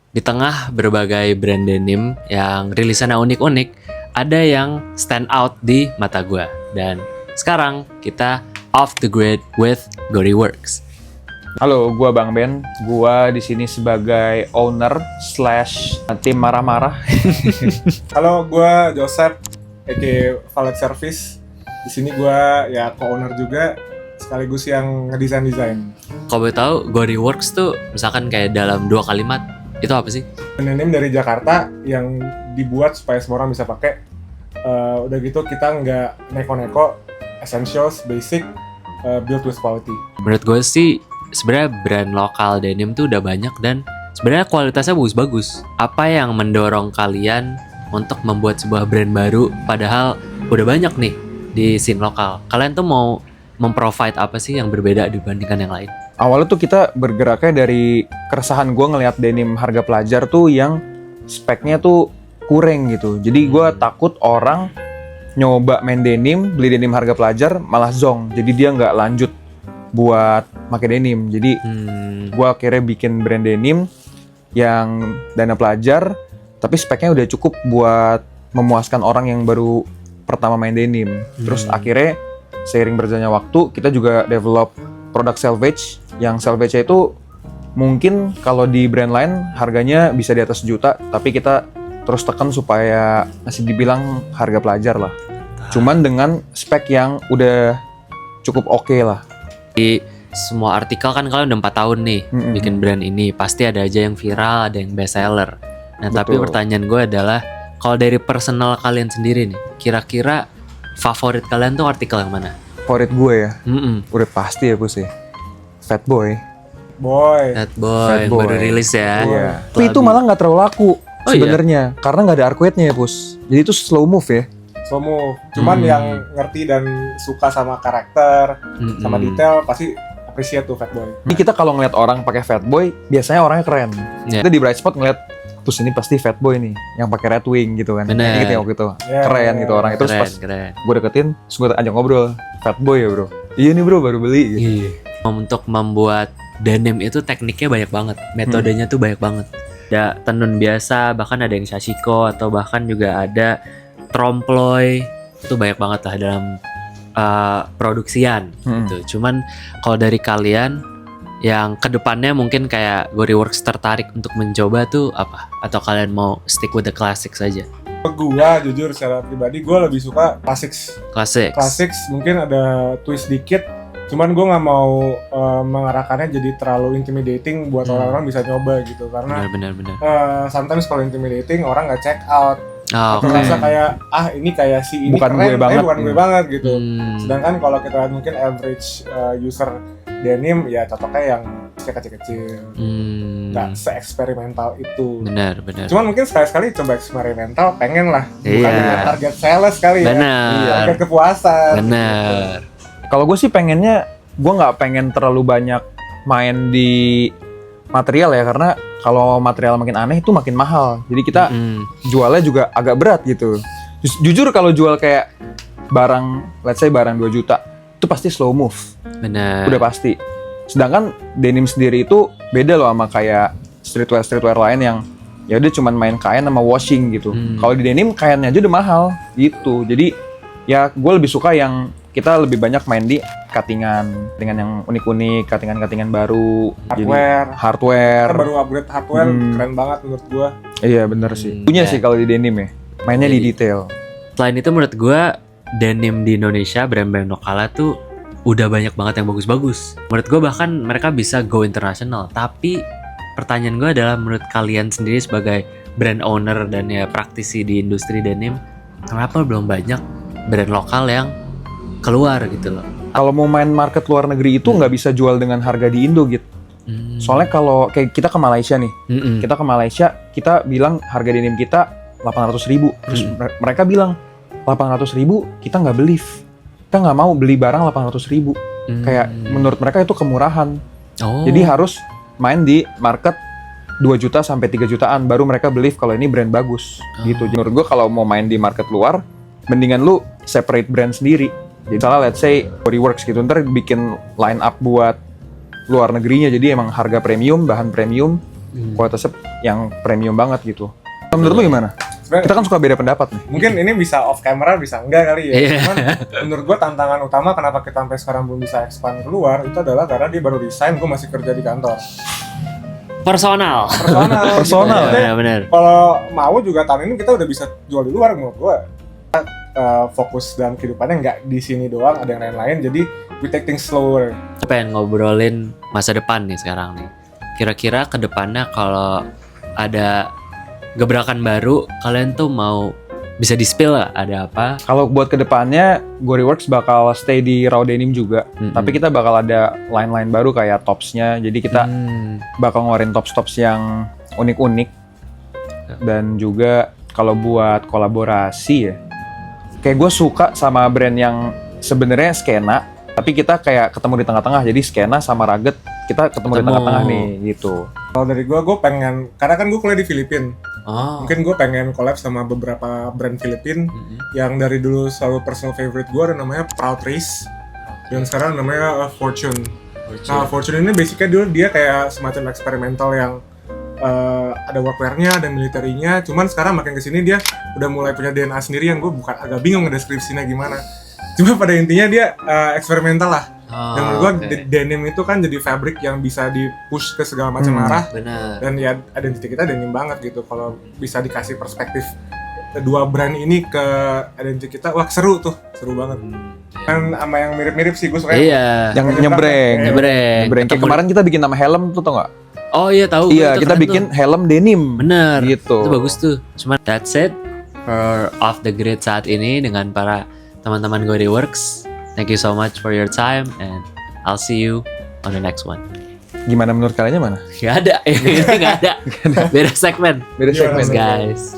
Di tengah berbagai brand denim yang rilisannya unik-unik, ada yang stand out di mata gue. Dan sekarang kita off the grid with GoryWorks. Halo, gua Bang Ben. Gua di sini sebagai owner / tim marah-marah. Halo, gue Joseph, aka Valet Service. Di sini gue ya co-owner juga, sekaligus yang ngedesain. Kalau boleh tahu, GoryWorks tuh misalkan kayak dalam 2 kalimat, itu apa sih? Denim dari Jakarta yang dibuat supaya semua orang bisa pakai. Udah gitu kita nggak neko-neko, essentials, basic, build with quality. Menurut gue sih, sebenarnya brand lokal denim tuh udah banyak dan sebenarnya kualitasnya bagus-bagus. Apa yang mendorong kalian untuk membuat sebuah brand baru padahal udah banyak nih di scene lokal? Kalian tuh mau memprovide apa sih yang berbeda dibandingkan yang lain? Awalnya tuh kita bergeraknya dari keresahan gua ngelihat denim harga pelajar tuh yang speknya tuh kurang gitu. Jadi gua takut orang nyoba main denim, beli denim harga pelajar malah zonk. Jadi dia nggak lanjut buat pakai denim. Jadi gua akhirnya bikin brand denim yang dana pelajar tapi speknya udah cukup buat memuaskan orang yang baru pertama main denim. Terus akhirnya seiring berjalannya waktu kita juga develop produk salvage yang salvage itu mungkin kalau di brand lain harganya bisa di atas juta, tapi kita terus tekan supaya masih dibilang harga pelajar lah. Cuman dengan spek yang udah cukup oke lah. Di semua artikel kan kalian udah 4 tahun nih bikin brand ini, pasti ada aja yang viral, ada yang best seller. Nah, tapi Betul. pertanyaan gue adalah, kalau dari personal kalian sendiri nih, kira-kira favorit kalian tuh artikel yang mana? Favorit gue ya, Mm-mm. udah pasti ya Pus ya, Fat Boy. Boy, Fat Boy, Fat Boy. baru rilis ya. Iya. Telah Tapi itu malah nggak terlalu laku Oh, sebenarnya, karena nggak ada arcuate-nya ya Pus. Jadi itu slow move ya. slow move. Cuman yang ngerti dan suka sama karakter, sama detail, pasti appreciate tuh Fat Boy. Jadi kita kalau ngeliat orang pakai Fat Boy, biasanya orangnya keren. Iya. Kita di Bright Spot ngeliat, terus ini pasti Fat Boy nih, yang pakai Red Wing gitu kan. Bener. Gitu ya waktu itu. Iya, Keren iya, gitu orangnya. Terus keren, pas keren. gue deketin, terus gue ajak ngobrol, Fat Boy ya bro. Iya nih bro, baru beli gitu. Iya. Untuk membuat denim itu tekniknya banyak banget, metodenya tuh banyak banget. Ada tenun biasa, bahkan ada yang sashiko, atau bahkan juga ada trompe-l'oeil. Itu banyak banget lah dalam produksian gitu. Cuman kalau dari kalian yang kedepannya mungkin kayak GoryWorks tertarik untuk mencoba tuh apa? Atau kalian mau stick with the classics saja? Gua jujur secara pribadi gue lebih suka classics. Classics. Classics mungkin ada twist dikit, cuman gue nggak mau mengarahkannya jadi terlalu intimidating buat orang-orang bisa nyoba gitu, karena Benar. sometimes kalau intimidating orang nggak check out Oh, atau oke. rasa kayak ini kayak si ini Bukan keren, gue banget. bukan gue banget gitu. Hmm. Sedangkan kalau kita lihat mungkin average user denim ya cocoknya yang kecil-kecil, nggak se-eksperimental itu. Benar. Cuman mungkin sekali-sekali coba eksperimental, pengen lah. Bukan Iya. dengan target sales kali ya. Benar. Target kepuasan. Benar. Kalau gue sih pengennya, gue nggak pengen terlalu banyak main di material ya, karena kalau material makin aneh itu makin mahal. Jadi kita jualnya juga agak berat gitu. Jujur kalau jual kayak barang, let's say barang 2 juta, itu pasti slow move. Benar. Udah pasti. Sedangkan denim sendiri itu beda loh sama kayak streetwear lain yang ya udah cuman main kain sama washing gitu. Kalau di denim kainnya aja udah mahal gitu. Jadi ya gue lebih suka yang kita lebih banyak main di cuttingan dengan yang unik-unik, cuttingan baru, Hardware. hardware. Kita baru upgrade hardware, keren banget menurut gua. Iya bener sih. Punya ya. sih kalau di denim ya. Mainnya di detail. Selain itu menurut gue denim di Indonesia, brand-brand lokalnya tuh udah banyak banget yang bagus-bagus. Menurut gue bahkan mereka bisa go international. Tapi pertanyaan gue adalah, menurut kalian sendiri sebagai brand owner dan ya praktisi di industri denim, kenapa belum banyak brand lokal yang keluar gitu loh? Kalau mau main market luar negeri itu nggak bisa jual dengan harga di Indo gitu. Soalnya kalau kayak kita ke Malaysia nih, kita ke Malaysia, kita bilang harga denim kita 800.000. Terus mereka bilang 800.000, kita nggak believe. Kita nggak mau beli barang 800.000. Kayak menurut mereka itu kemurahan. Oh. Jadi harus main di market 2 juta sampai 3 jutaan baru mereka believe kalau ini brand bagus gitu. Jadi menurut gue kalau mau main di market luar, mendingan lu separate brand sendiri. Jadi misalnya let's say GoryWorks gitu, ntar bikin line up buat luar negerinya, jadi emang harga premium, bahan premium, kualitasnya yang premium banget gitu. Menurut lu gimana? Sebenarnya Kita kan suka beda pendapat nih. mungkin ini bisa off camera, bisa enggak kali ya. Iya. Cuman menurut gua tantangan utama kenapa kita sampai sekarang belum bisa expand keluar itu adalah karena dia baru resign, gua masih kerja di kantor. Personal. Personal, Gitu. Ya, bener. Kalau mau juga tahun ini kita udah bisa jual di luar menurut gua. Fokus dalam kehidupannya nggak di sini doang, ada yang lain-lain. Jadi we take things slower. Aku pengen ngobrolin masa depan nih sekarang nih. Kira-kira ke depannya kalau ada gebrakan baru, kalian tuh mau bisa di-spill gak? Ada apa? Kalau buat kedepannya, Goryworks bakal stay di raw denim juga. Tapi kita bakal ada line-line baru kayak topsnya. Jadi kita bakal ngeluarin tops-tops yang unik-unik. Dan juga kalau buat kolaborasi ya, kayak gue suka sama brand yang sebenarnya skena, tapi kita kayak ketemu di tengah-tengah. Jadi skena sama rugged kita ketemu di tengah-tengah nih gitu. Kalau dari gue pengen, karena kan gue kuliah di Filipina. Oh. Mungkin gue pengen collab sama beberapa brand Filipina yang dari dulu selalu personal favorite gue, ada namanya Proud Race dan sekarang namanya Fortune. Nah, Fortune ini basicnya dulu dia kayak semacam eksperimental yang ada workwear-nya, ada military-nya. Cuman sekarang makin kesini dia udah mulai punya DNA sendiri yang gue bukan agak bingung ngedeskripsinya gimana. Cuma pada intinya dia eksperimental lah. Dan menurut gue denim itu kan jadi fabric yang bisa di-push ke segala macam arah. Benar. Dan ya identitas kita denim banget gitu. Kalau bisa dikasih perspektif kedua brand ini ke identitas kita, wah seru tuh, seru banget. Kan sama yang mirip-mirip sih gue suka. Iya. Yang nyebreng. Nyebreng. Kayak kemarin kita bikin nama helm tuh, tau nggak? Oh iya tahu. Iya, itu kita keren bikin tuh. helm denim. Bener. Gitu. Itu bagus tuh. Cuma that's it for Off the Grid saat ini dengan para teman-teman Goryworks. Thank you so much for your time and I'll see you on the next one. Gimana menurut kalian mana? Gak ada. Ini gak ada. Beda segmen. Beda Iya, segmen. bener. Guys.